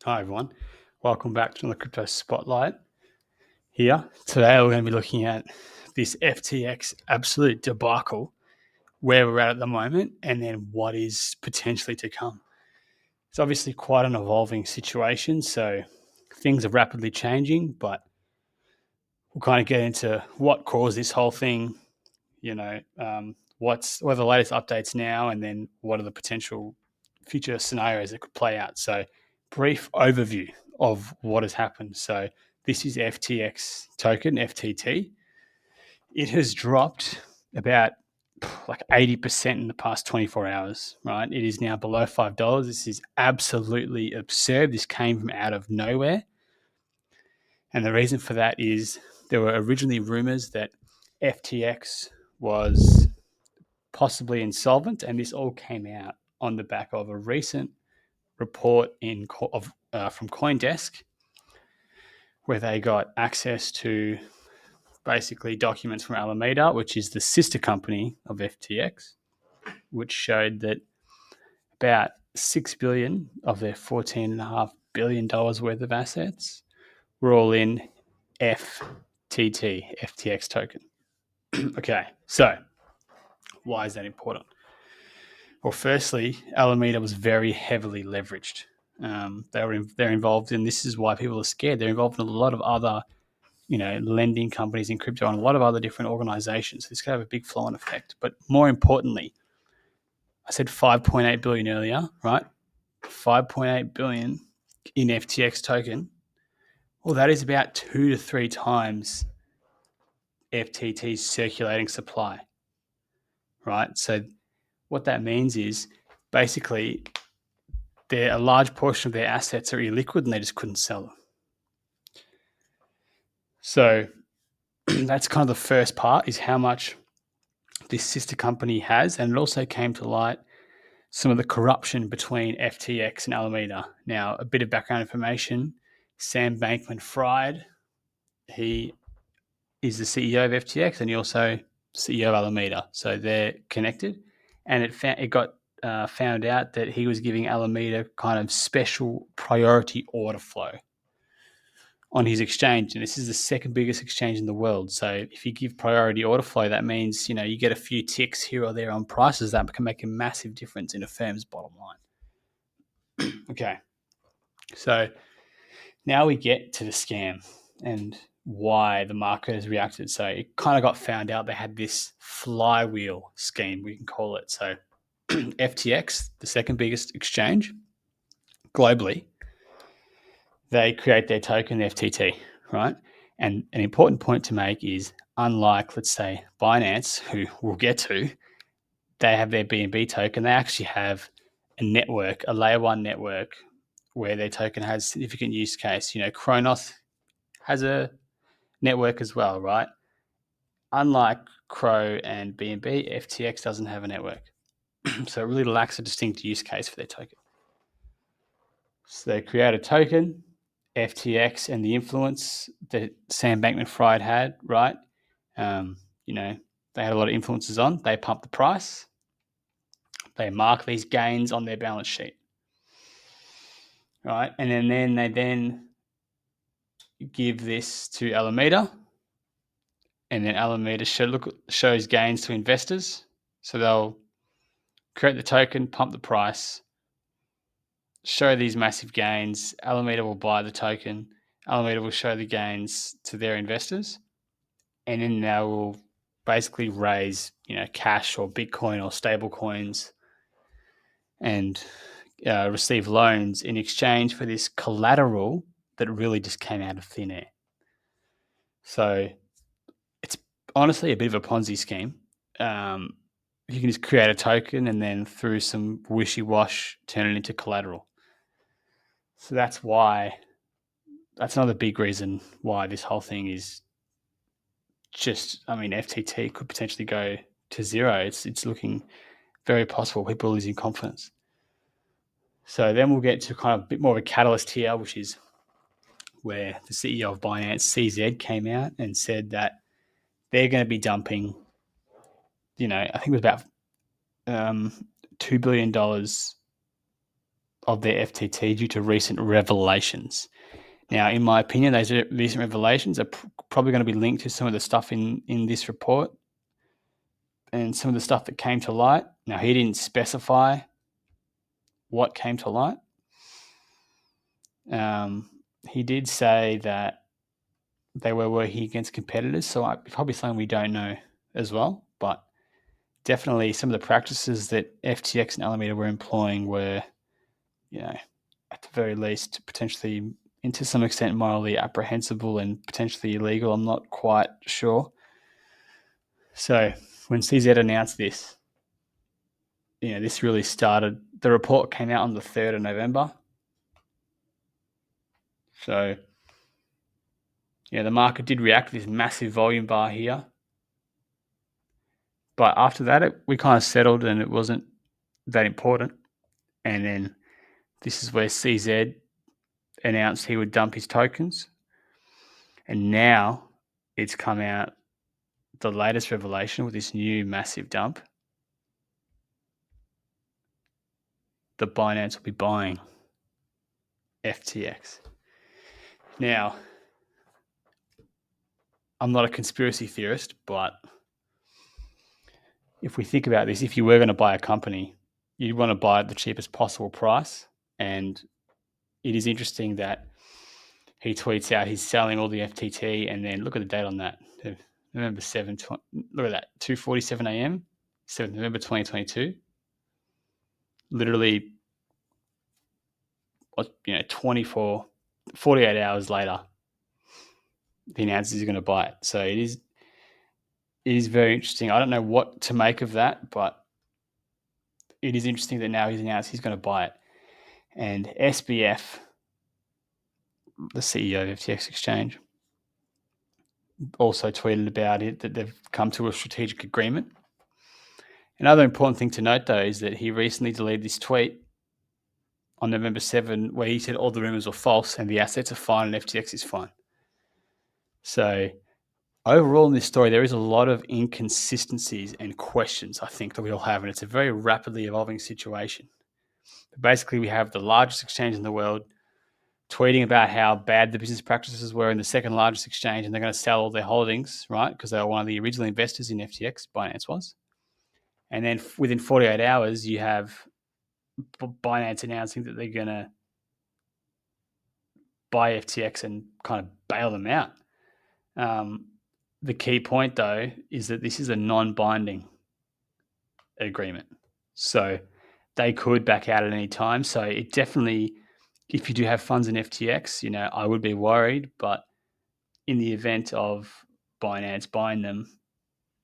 Hi, everyone. Welcome back to the Crypto Spotlight here. Today, we're going to be looking at this FTX absolute debacle, where we're at the moment, and then what is potentially to come. It's obviously quite an evolving situation, so things are rapidly changing, but we'll kind of get into what caused this whole thing, what are the latest updates now, and then what are the potential future scenarios that could play out. So, brief overview of what has happened. So, this is FTX token, FTT. It has dropped about like 80% in the past 24 hours, right? It is now below $5. This is absolutely absurd. This came from out of nowhere. And the reason for that is there were originally rumors that FTX was possibly insolvent, and this all came out on the back of a recent report from CoinDesk, where they got access to basically documents from Alameda, which is the sister company of FTX, which showed that about $6 billion of their $14.5 billion worth of assets were all in FTT, FTX token. Okay, so why is that important? Well, firstly, Alameda was very heavily leveraged. They're involved in, this is why people are scared. They're involved in a lot of other, lending companies in crypto and a lot of other different organizations. This could have a big flow-on effect. But more importantly, I said 5.8 billion earlier, right? 5.8 billion in FTX token. Well, that is about 2 to 3 times FTT's circulating supply, right? So what that means is basically a large portion of their assets are illiquid and they just couldn't sell them. So that's kind of the first part, is how much this sister company has. And it also came to light some of the corruption between FTX and Alameda. Now, a bit of background information. Sam Bankman-Fried, he is the CEO of FTX and he also CEO of Alameda. So they're connected. And it got found out that he was giving Alameda kind of special priority order flow on his exchange. And this is the second biggest exchange in the world. So if you give priority order flow, that means, you get a few ticks here or there on prices that can make a massive difference in a firm's bottom line. Okay. So now we get to the scam and why the market has reacted. So it kind of got found out they had this flywheel scheme, we can call it. So FTX, the second biggest exchange globally, they create their token FTT, right? And an important point to make is, unlike, let's say, Binance, who we'll get to, they have their BNB token. They actually have a network, a layer one network, where their token has significant use case. Kronos has a network as well, right? Unlike Crow and BNB, FTX doesn't have a network. So it really lacks a distinct use case for their token. So they create a token, FTX, and the influence that Sam Bankman-Fried had, right? They had a lot of influences on. They pump the price. They mark these gains on their balance sheet, right? And then they give this to Alameda, and then Alameda shows gains to investors. So they'll create the token, pump the price, show these massive gains. Alameda will buy the token. Alameda will show the gains to their investors, and then they will basically raise, cash or Bitcoin or stable coins and receive loans in exchange for this collateral that really just came out of thin air. So it's honestly a bit of a Ponzi scheme. You can just create a token and then through some wishy-wash turn it into collateral. So that's another big reason why this whole thing is FTT could potentially go to zero. It's looking very possible. People are losing confidence. So then we'll get to kind of a bit more of a catalyst here, which is where the CEO of Binance, CZ, came out and said that they're going to be dumping, I think it was about $2 billion of their FTT due to recent revelations. Now, in my opinion, those recent revelations are probably going to be linked to some of the stuff in this report and some of the stuff that came to light. Now, he didn't specify what came to light. He did say that they were working against competitors, so probably something we don't know as well. But definitely some of the practices that FTX and Alameda were employing were, at the very least, potentially, to some extent, morally apprehensible and potentially illegal. I'm not quite sure. So when CZ announced this, this really started. The report came out on the 3rd of November. So, the market did react to this massive volume bar here. But after that, we kind of settled and it wasn't that important. And then this is where CZ announced he would dump his tokens. And now it's come out, the latest revelation with this new massive dump, that Binance will be buying FTX. Now, I'm not a conspiracy theorist, but if we think about this, if you were going to buy a company, you'd want to buy at the cheapest possible price. And it is interesting that he tweets out he's selling all the FTT, and then look at the date on that. November 7, look at that, 2:47 a.m., 7th November 2022. Literally, 48 hours later, he announces he's going to buy it. So it is very interesting. I don't know what to make of that, but it is interesting that now he's announced he's going to buy it. And SBF, the CEO of FTX Exchange, also tweeted about it, that they've come to a strategic agreement. Another important thing to note, though, is that he recently deleted this tweet on November 7, where he said all the rumors were false and the assets are fine and FTX is fine. So overall in this story, there is a lot of inconsistencies and questions, I think, that we all have, and it's a very rapidly evolving situation. But basically, we have the largest exchange in the world tweeting about how bad the business practices were in the second largest exchange, and they're going to sell all their holdings, right? Because they were one of the original investors in FTX, Binance was. And then within 48 hours, you have Binance announcing that they're going to buy FTX and kind of bail them out. The key point, though, is that this is a non-binding agreement. So they could back out at any time. So it definitely, if you do have funds in FTX, I would be worried. But in the event of Binance buying them,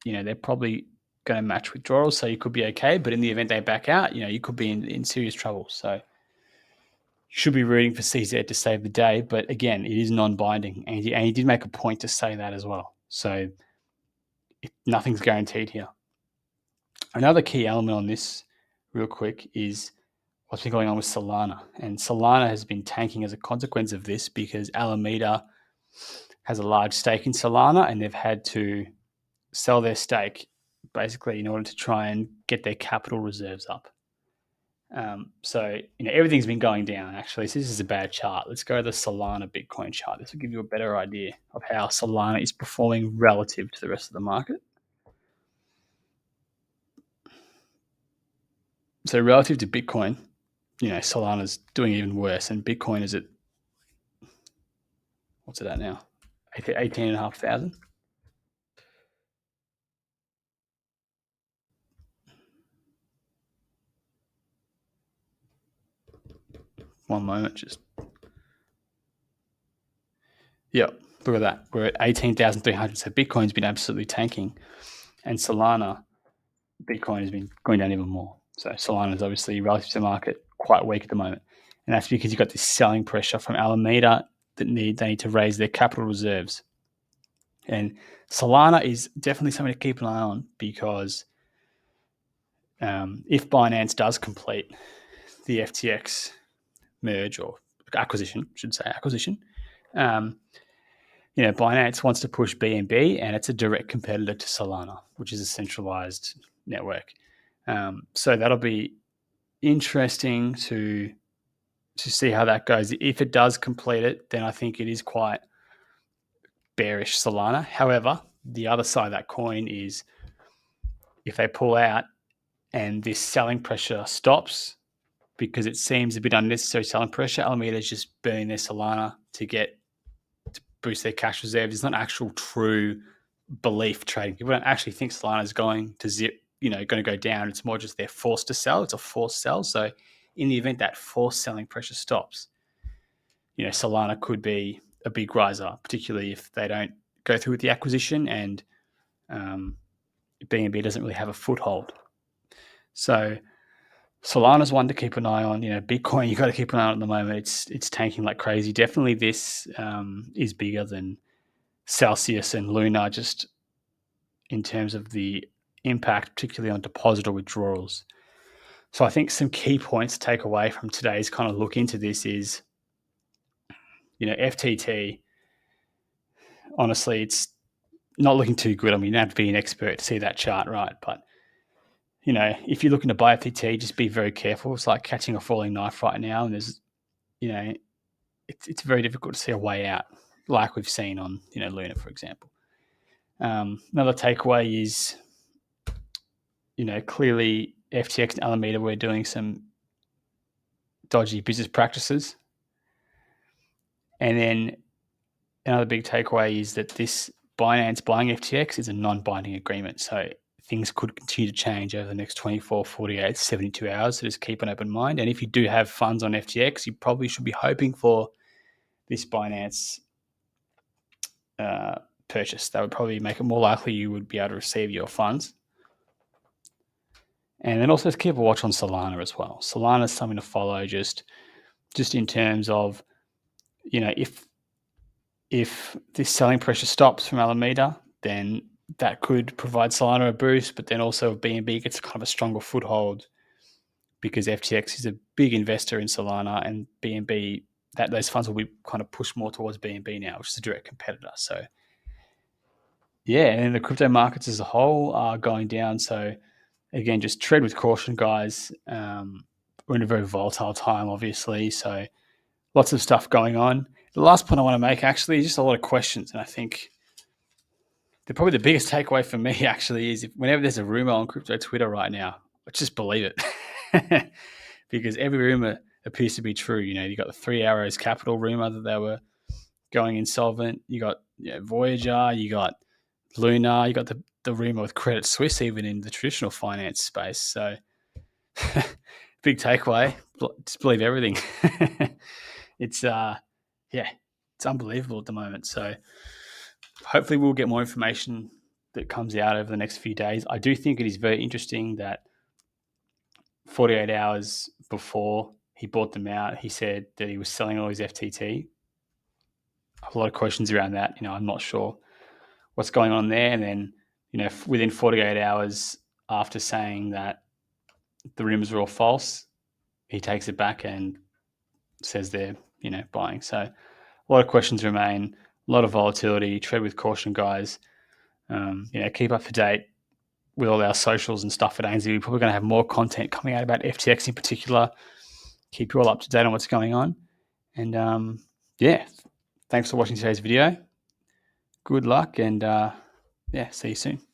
they're probably going to match withdrawals. So you could be okay. But in the event they back out, you could be in serious trouble. So you should be rooting for CZ to save the day. But again, it is non-binding. And he did make a point to say that as well. So nothing's guaranteed here. Another key element on this, real quick, is what's been going on with Solana. And Solana has been tanking as a consequence of this because Alameda has a large stake in Solana and they've had to sell their stake basically in order to try and get their capital reserves up. So everything's been going down, actually. So this is a bad chart. Let's go to the Solana Bitcoin chart. This will give you a better idea of how Solana is performing relative to the rest of the market. So relative to Bitcoin, Solana's doing even worse, and Bitcoin is at, what's it at now? 18,500. One moment, just. Yep, look at that. We're at 18,300. So Bitcoin's been absolutely tanking, and Solana, Bitcoin has been going down even more. So Solana is obviously, relative to the market, quite weak at the moment. And that's because you've got this selling pressure from Alameda that they need to raise their capital reserves. And Solana is definitely something to keep an eye on because if Binance does complete the FTX merge or acquisition, Binance wants to push BNB, and it's a direct competitor to Solana, which is a centralized network. So that'll be interesting to to see how that goes. If it does complete it, then I think it is quite bearish Solana. However, the other side of that coin is if they pull out and this selling pressure stops, because it seems a bit unnecessary selling pressure, Alameda is just burning their Solana to boost their cash reserves. It's not actual true belief trading. People don't actually think Solana is going to going to go down. It's more just they're forced to sell. It's a forced sell. So in the event that forced selling pressure stops, Solana could be a big riser, particularly if they don't go through with the acquisition and BNB doesn't really have a foothold. So Solana's one to keep an eye on. Bitcoin, you got to keep an eye on at the moment. It's tanking like crazy. Definitely this is bigger than Celsius and Luna, just in terms of the impact, particularly on deposit or withdrawals. So I think some key points to take away from today's kind of look into this is, FTT, honestly, it's not looking too good. I mean, you don't have to be an expert to see that chart, right? But, if you're looking to buy FTT, just be very careful. It's like catching a falling knife right now. And there's, it's very difficult to see a way out, like we've seen on, Luna, for example. Another takeaway is, clearly FTX and Alameda were doing some dodgy business practices. And then another big takeaway is that this Binance buying FTX is a non-binding agreement. So things could continue to change over the next 24, 48, 72 hours. So just keep an open mind. And if you do have funds on FTX, you probably should be hoping for this Binance purchase. That would probably make it more likely you would be able to receive your funds. And then also keep a watch on Solana as well. Solana is something to follow just in terms of, if this selling pressure stops from Alameda, then that could provide Solana a boost, but then also if BNB gets kind of a stronger foothold because FTX is a big investor in Solana and BNB, those funds will be kind of pushed more towards BNB now, which is a direct competitor. So yeah, and then the crypto markets as a whole are going down. So again, just tread with caution, guys. We're in a very volatile time, obviously. So lots of stuff going on. The last point I want to make actually is just a lot of questions. And I think probably the biggest takeaway for me actually is whenever there's a rumor on crypto Twitter right now, I just believe it because every rumor appears to be true. You got the 3 Arrows Capital rumor that they were going insolvent. You got Voyager, you got Luna, you got the rumor with Credit Suisse, even in the traditional finance space. So big takeaway, just believe everything. It's unbelievable at the moment. So hopefully we'll get more information that comes out over the next few days. I do think it is very interesting that 48 hours before he bought them out, he said that he was selling all his FTT. A lot of questions around that. I'm not sure what's going on there. And then, within 48 hours after saying that the rumors were all false, he takes it back and says they're, buying. So a lot of questions remain, a lot of volatility. Tread with caution, guys. Keep up to date with all our socials and stuff at ANZ. We're probably going to have more content coming out about FTX in particular. Keep you all up to date on what's going on. And thanks for watching today's video. Good luck and see you soon.